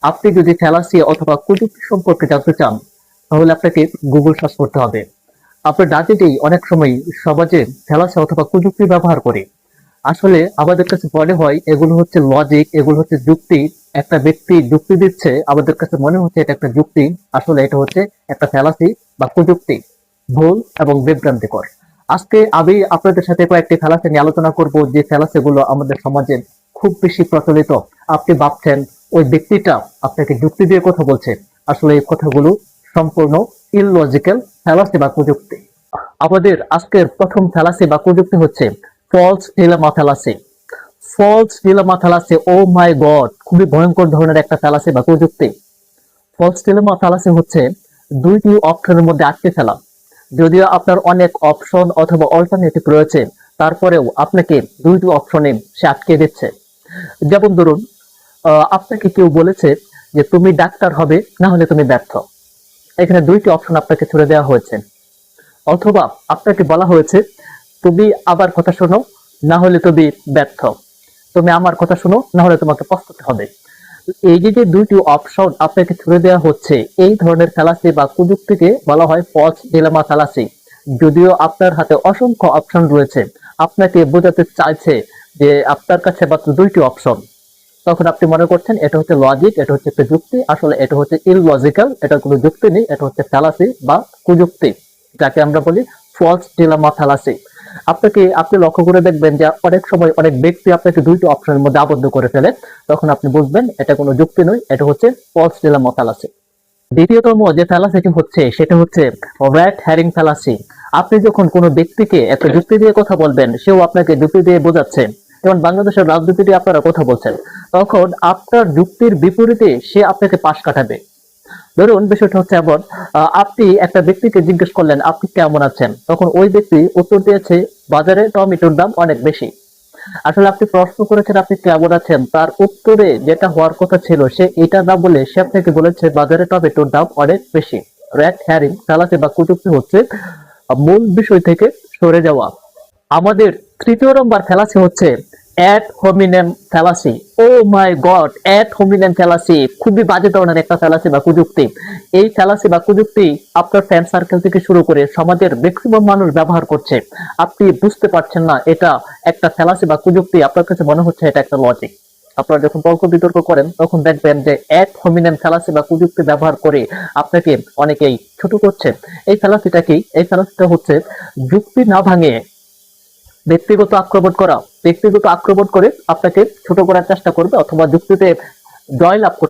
আপনি যদি ফ্যালাসি অথবা কুযুক্তি সম্পর্কে জানতে চান, তাহলে আপনাকে গুগল সার্চ করতে হবে। আমরা ডাটিতেই অনেক সময় সমাজে ফ্যালাসি অথবা কুযুক্তি ব্যবহার করি। আসলে আমাদের কাছে মনে হয় এগুলো হচ্ছে লজিক, এগুলো হচ্ছে যুক্তি। একটা ব্যক্তি যুক্তি দিচ্ছে, আমাদের কাছে মনে হচ্ছে এটা একটা যুক্তি। আসলে এটা হচ্ছে একটা ফ্যালাসি বা কুযুক্তি। ভুল এবং বিভ্রান্তিকর। আজকে আমি আপনাদের সাথে কয়েকটি ফ্যালাসি নিয়ে আলোচনা করব, যে ফ্যালাসি গুলো আমাদের সমাজে খুব বেশি প্রচলিত। আপনি ভাবছেন ওই ব্যক্তিটা আপনাকে যুক্তি দিয়ে কথা বলছে, আসলে এই কথাগুলো সম্পূর্ণ ইললজিক্যাল ফ্যালাসি বা কুযুক্তি। আমাদের আজকের প্রথম ফ্যালাসি বা কুযুক্তি হচ্ছে false dilemma fallacy. False dilemma fallacy, oh my god, খুবই ভয়ঙ্কর ধরনের একটা ফ্যালাসি বা কুযুক্তি। ফলস ডিলেমা ফ্যালাসি হচ্ছে দুইটি অপশনের মধ্যে আটকে ফেলা। যদিও আপনার অনেক অপশন অথবা অল্টারনেটিভ রয়েছে, তারপরেও আপনাকে দুইটি অপশনে সে আটকে দিচ্ছে। যেমন ধরুন, আপনাকে কেউ বলেছে যে তুমি ডাক্তার হবে, না হলে তুমি ব্যর্থ। এখানে দুইটি অপশন আপনাকে ছুড়ে দেওয়া হয়েছে। অথবা আপনাকে বলা হয়েছে তুমি আবার কথা শোনো, না হলে তুমি ব্যর্থ। তুমি আমার কথা শোনো, না হলে তোমাকে পস্তাতে হবে। এই যে দুইটি অপশন আপনাকে ছুড়ে দেওয়া হচ্ছে, এই ধরনের ফ্যালাসি বা কুযুক্তিকে বলা হয় ফলস ডিলেমা ফ্যালাসি। যদিও আপনার হাতে অসংখ্য অপশন রয়েছে, আপনাকে বোঝাতে চাইছে যে আপনার কাছে মাত্র দুইটি অপশন। তখন আপনি মনে করছেন এটা হচ্ছে লজিক, এটা হচ্ছে একটা যুক্তি। আসলে এটা হচ্ছে ইললজিক্যাল, এটা কোনো যুক্তি নেই, এটা হচ্ছে ফ্যালাসি বা কুযুক্তি, যাকে আমরা বলি ফলস ডিলেমা ফ্যালাসি। আপনি লক্ষ্য করে দেখবেন যে অনেক সময় অনেক ব্যক্তি আপনাকে দুইটি অপশনের মধ্যে আবদ্ধ করে ফেলে। তখন আপনি বুঝবেন এটা কোনো যুক্তি নয়, এটা হচ্ছে ফলস ডিলেমা ফ্যালাসি। দ্বিতীয়তম যে ফ্যালাসিটি হচ্ছে সেটা হচ্ছে রেড হ্যারিং ফ্যালাসি। আপনি যখন কোনো ব্যক্তিকে একটা যুক্তি দিয়ে কথা বলবেন, সেও আপনাকে যুক্তি দিয়ে বোঝাচ্ছে। যেমন বাংলাদেশের রাজনীতিতে আপনারা কথা বলছেন, তখন আপনার যুক্তির বিপরীতে সে আপনাকে পাশ কাটাবে। ধরুন বিষয়টা হচ্ছে এমন, আপনি একটা ব্যক্তিকে জিজ্ঞেস করলেন আপনি কেমন আছেন, তখন ওই ব্যক্তি উত্তর দিয়েছে বাজারে টমেটোর দাম অনেক বেশি। আসলে আপনি প্রশ্ন করেছেন আপনি কেমন আছেন, তার উত্তরে যেটা হওয়ার কথা ছিল সে এটা না বলে সে আপনাকে বলেছে বাজারে টমেটোর দাম অনেক বেশি। রেড হ্যারিং ফ্যালাসি বা কুযুক্তি হচ্ছে মূল বিষয় থেকে সরে যাওয়া। আমাদের তৃতীয় নম্বর ফ্যালাসি হচ্ছে add hominem fallacy. Oh my god, add hominem fallacy খুবই বাজে ধরনের একটা ফ্যালাসি বা কুযুক্তি। এই ফ্যালাসি বা কুযুক্তি আপনার ফ্রেন্ড সার্কেল থেকে শুরু করে সমাজের ম্যাক্সিমাম মানুষ ব্যবহার করছে। আপনি বুঝতে পারছেন না এটা একটা ফ্যালাসি বা কুযুক্তি, আপনার কাছে মনে হচ্ছে এটা একটা লজিক। আপনারা যখন তর্ক বিতর্ক করেন তখন দেখবেন যে অ্যাড হোমিনেম ফ্যালাসি বা কুযুক্তি ব্যবহার করে আপনাকে অনেকেই ছোট করছে। এই ফ্যালাসিটা কি? এই ফ্যালাসিটা হচ্ছে যুক্তি না ভাঙে ব্যক্তিগত আক্রমণ করে আপনাকে ছোট করার চেষ্টা করবে, অথবা যুক্তিতে জয়লাভ করতে